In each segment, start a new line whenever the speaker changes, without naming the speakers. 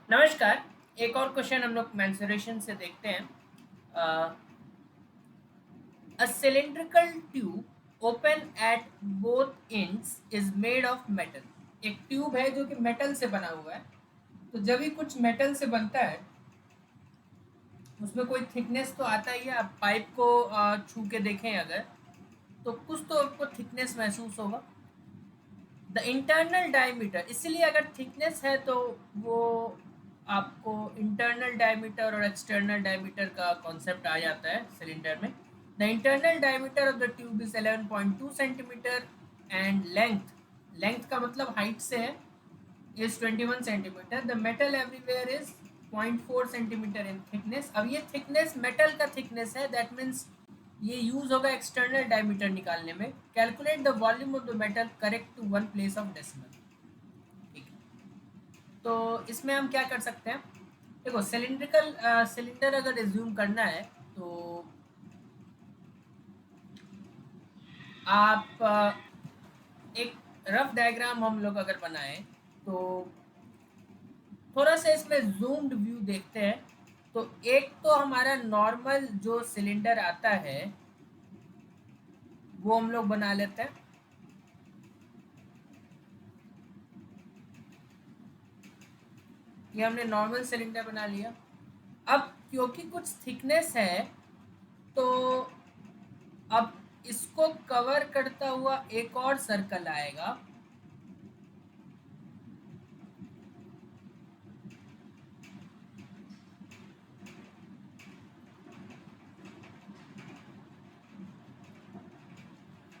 नमस्कार। एक और क्वेश्चन हम लोग मेंसुरेशन से देखते हैं। A cylindrical tube open at both ends is made of metal. एक ट्यूब है जो कि मेटल से बना हुआ है। तो जब भी कुछ मेटल से बनता है उसमें कोई थिकनेस तो आता ही है। आप पाइप को छू के देखें अगर, तो कुछ तो आपको थिकनेस महसूस होगा। द इंटरनल डायमीटर, इसीलिए अगर थिकनेस है तो वो आपको इंटरनल डायमीटर और एक्सटर्नल डायमीटर का कॉन्सेप्ट आ जाता है सिलेंडर में। The internal diameter of the tube is 11.2 centimetre and length, length का मतलब हाइट से है, is 21 centimetre. The metal everywhere is 0.4 centimetre in thickness. अब ये थिकनेस मेटल का थिकनेस है, दैट मीन्स ये यूज होगा एक्सटर्नल डायमीटर निकालने में। Calculate the volume of the metal correct to one place of decimal. ठीक है, तो इसमें हम क्या कर सकते हैं। देखो सिलिंड्रिकल सिलेंडर अगर रिज्यूम करना है तो आप एक रफ डायग्राम हम लोग अगर बनाएं तो थोड़ा सा इसमें जूम्ड व्यू देखते हैं। तो एक तो हमारा नॉर्मल जो सिलेंडर आता है वो हम लोग बना लेते हैं। ये हमने नॉर्मल सिलेंडर बना लिया। अब क्योंकि कुछ थिकनेस है तो अब इसको कवर करता हुआ एक और सर्कल आएगा।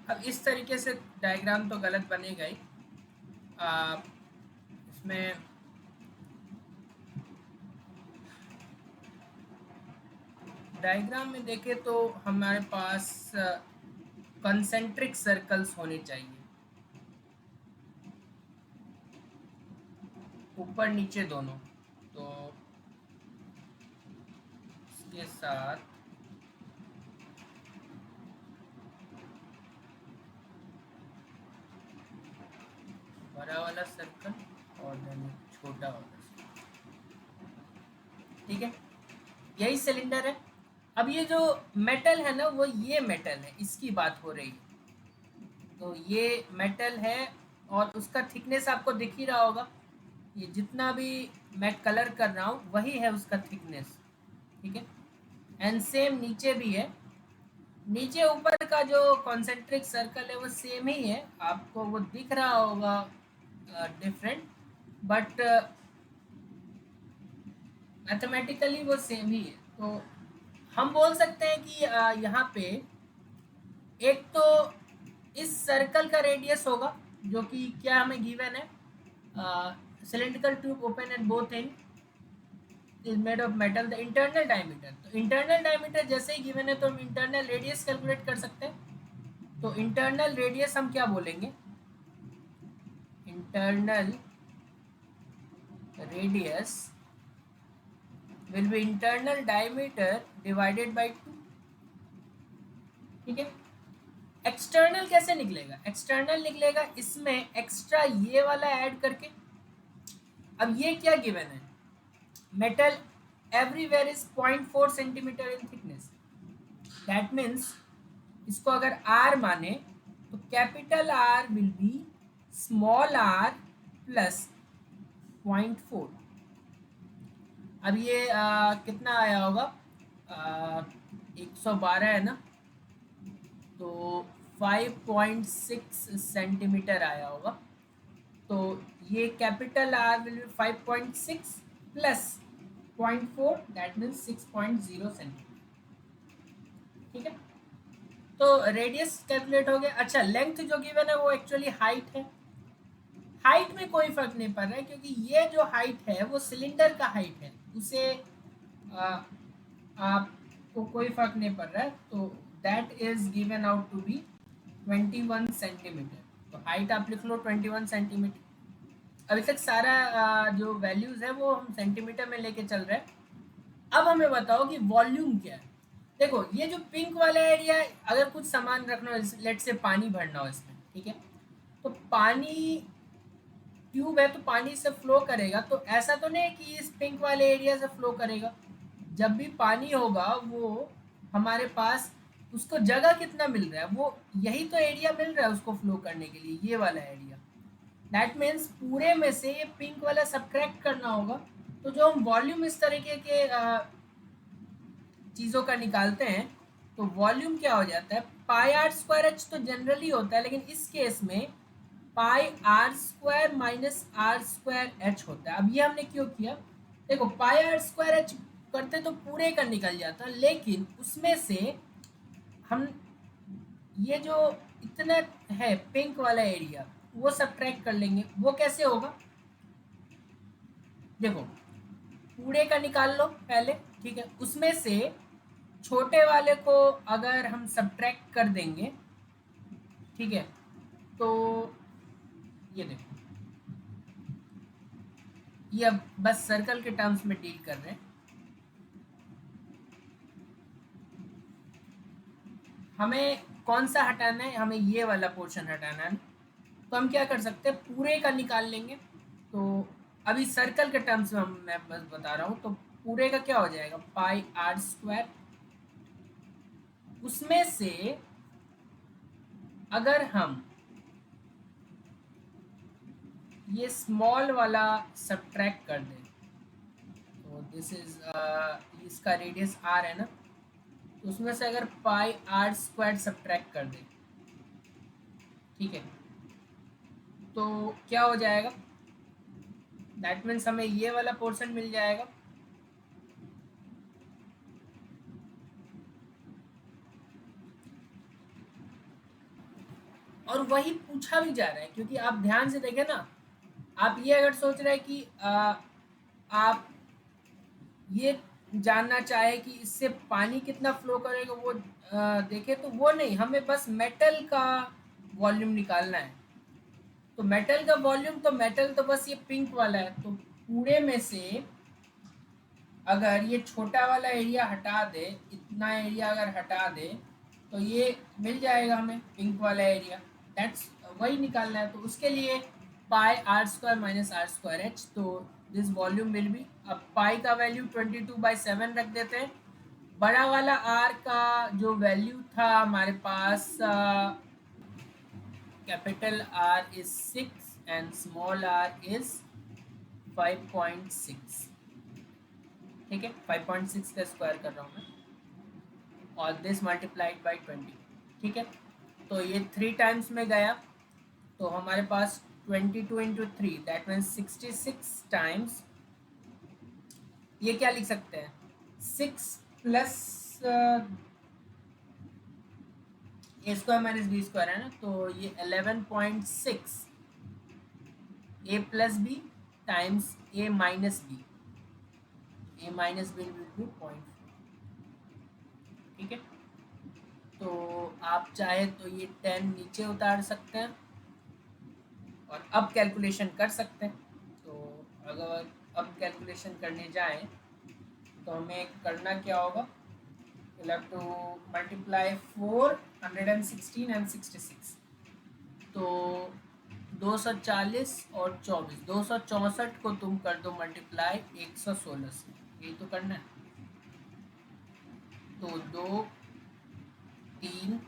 अब इस तरीके से डायग्राम तो गलत बनेगा ही। इसमें डायग्राम में देखें तो हमारे पास कंसेंट्रिक सर्कल्स होने चाहिए, ऊपर नीचे दोनों। तो इसके साथ बड़ा वाला सर्कल और देन छोटा वाला सर्कल। ठीक है, यही सिलेंडर है। अब ये जो मेटल है ना, वो ये मेटल है, इसकी बात हो रही है। तो ये मेटल है और उसका थिकनेस आपको दिख ही रहा होगा। ये जितना भी मैं कलर कर रहा हूँ वही है उसका थिकनेस। ठीक है, एंड सेम नीचे भी है। नीचे ऊपर का जो कॉन्सेंट्रिक सर्कल है वो सेम ही है, आपको वो दिख रहा होगा डिफरेंट, बट मैथमेटिकली वो सेम ही है। तो हम बोल सकते हैं कि यहाँ पे एक तो इस सर्कल का रेडियस होगा जो कि क्या हमें गिवन है। Cylindrical tube open at both and is made of metal. The internal diameter, तो इंटरनल डायमीटर जैसे ही गिवन है तो हम इंटरनल रेडियस कैलकुलेट कर सकते हैं। तो इंटरनल रेडियस हम क्या बोलेंगे, internal radius will be internal diameter divided by 2। ठीक है, एक्सटर्नल कैसे निकलेगा, एक्सटर्नल निकलेगा इसमें एक्स्ट्रा ये वाला ऐड करके। अब ये क्या गिवन है, metal everywhere is 0.4 centimetre in thickness. That means इसको अगर आर माने तो capital R will be small R plus 0.4। अब ये कितना आया होगा, 112 है ना, तो 5.6 सेंटीमीटर आया होगा। तो ये capital R will B 5.6 plus 0.4, that means 6.0 centimetre. ठीक है, तो रेडियस कैलकुलेट हो गया। अच्छा, लेंथ जो गिवन है वो एक्चुअली हाइट है। हाइट में कोई फर्क नहीं पड़ रहा है क्योंकि ये जो हाइट है वो सिलेंडर का हाइट है, उसे आ, आपको कोई फर्क नहीं पड़ रहा है। तो that is given out to be 21 centimetre. तो हाइट आप लिख लो 21 सेंटीमीटर। अभी तक सारा जो वैल्यूज है वो हम सेंटीमीटर में लेके चल रहे हैं। अब हमें बताओ कि वॉल्यूम क्या है। देखो ये जो पिंक वाला एरिया है, अगर कुछ सामान रखना हो, लेट से पानी भरना हो इसमें, ठीक है, तो पानी ट्यूब है तो पानी से फ्लो करेगा, तो ऐसा तो नहीं है कि इस पिंक वाले एरिया से फ्लो करेगा। जब भी पानी होगा वो हमारे पास, उसको जगह कितना मिल रहा है, वो यही तो एरिया मिल रहा है उसको फ्लो करने के लिए, ये वाला एरिया। दैट मीन्स पूरे में से ये पिंक वाला सब्ट्रैक्ट करना होगा। तो जो हम वॉल्यूम इस तरीके के चीज़ों का निकालते हैं, तो वॉल्यूम क्या हो जाता है, पाई आर स्क्वायर एच तो जनरली होता है, लेकिन इस केस में pi r square minus r square h होता है। अब ये हमने क्यों किया, देखो पाई आर स्क्वायर एच करते तो पूरे का निकल जाता, लेकिन उसमें से हम ये जो इतना है पिंक वाला एरिया वो सब्ट्रैक्ट कर लेंगे। वो कैसे होगा, देखो पूरे का निकाल लो पहले, ठीक है, उसमें से छोटे वाले को अगर हम सब्ट्रैक्ट कर देंगे, ठीक है, तो ये देखो, ये अब बस सर्कल के टर्म्स में डील कर रहे हैं। हमें कौन सा हटाना है, हमें ये वाला पोर्शन हटाना है। तो हम क्या कर सकते हैं, पूरे का निकाल लेंगे। तो अभी सर्कल के टर्म्स में मैं बस बता रहा हूँ, तो पूरे का क्या हो जाएगा, पाई आर स्क्वायर, उसमें से अगर हम ये स्मॉल वाला सब्ट्रैक्ट कर दें, तो दिस इज इसका रेडियस आर है ना, तो उसमें से अगर पाई आर स्क्वायर सब्ट्रैक्ट कर दें, ठीक है, तो क्या हो जाएगा, दैट मीन्स हमें ये वाला पोर्शन मिल जाएगा। और वही पूछा भी जा रहा है, क्योंकि आप ध्यान से देखें ना, आप ये अगर सोच रहे हैं कि आप ये जानना चाहे कि इससे पानी कितना फ्लो करेगा, वो देखे, तो वो नहीं, हमें बस मेटल का वॉल्यूम निकालना है। तो मेटल का वॉल्यूम, तो मेटल तो बस ये पिंक वाला है, तो पूरे में से अगर ये छोटा वाला एरिया हटा दे, इतना एरिया अगर हटा दे, तो ये मिल जाएगा हमें पिंक वाला एरिया। दैट्स वही निकालना है, तो उसके लिए pi r square minus r square h, तो दिस वॉल्यूम विल बी, अब पाई का वैल्यू 22/7 रख देते हैं। बड़ा वाला आर का जो वैल्यू था हमारे पास, capital r is 6 and small r is 5.6, ठीक है, 5.6 का स्क्वायर कर रहा हूँ मैं, और दिस मल्टीप्लाइड बाई 20, ठीक है। तो ये 3 टाइम्स में गया, तो हमारे पास 22 इंटू 3 दैट मीन्स 66 टाइम्स, ये क्या लिख सकते हैं, 6 plus a square minus b square है ना, तो ये 11.6 a plus b times a minus b, a minus b will be 0.4, ठीक है। तो आप चाहे तो ये 10 नीचे उतार सकते हैं और अब कैलकुलेशन कर सकते हैं। तो अगर अब कैलकुलेशन करने जाएं, तो हमें करना क्या होगा, we'll have to multiply 416 and 66, तो 240 और 24, 264 को तुम कर दो मल्टीप्लाई 116 से, यही तो करना है। तो 2 3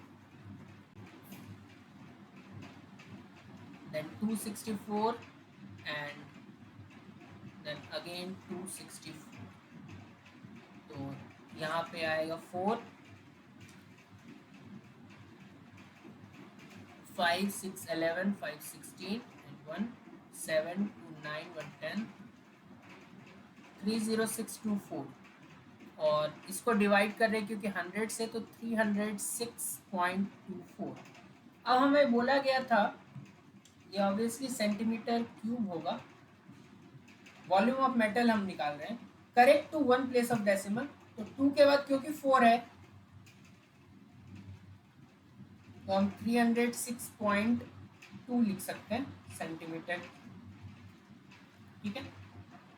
then 264 and then again 264, तो यहाँ पे आएगा 4 5 6 11 5 16 and 1 7 2 9 1 10 30624, और इसको डिवाइड कर रहे हैं क्योंकि 100 से, तो 306.24। अब हमें बोला गया था ये ऑब्वियसली सेंटीमीटर क्यूब होगा। वॉल्यूम ऑफ मेटल हम निकाल रहे हैं, correct to 1 place of decimal, तो 2 के बाद क्योंकि 4 है, तो हम 306.2 लिख सकते हैं सेंटीमीटर, ठीक है।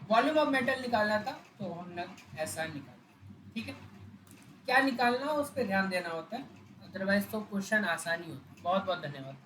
वॉल्यूम ऑफ मेटल निकालना था, तो हमने ऐसा निकाला, ठीक है। क्या निकालना हो उस पर ध्यान देना होता है, अदरवाइज तो क्वेश्चन आसानी होता है। बहुत बहुत धन्यवाद।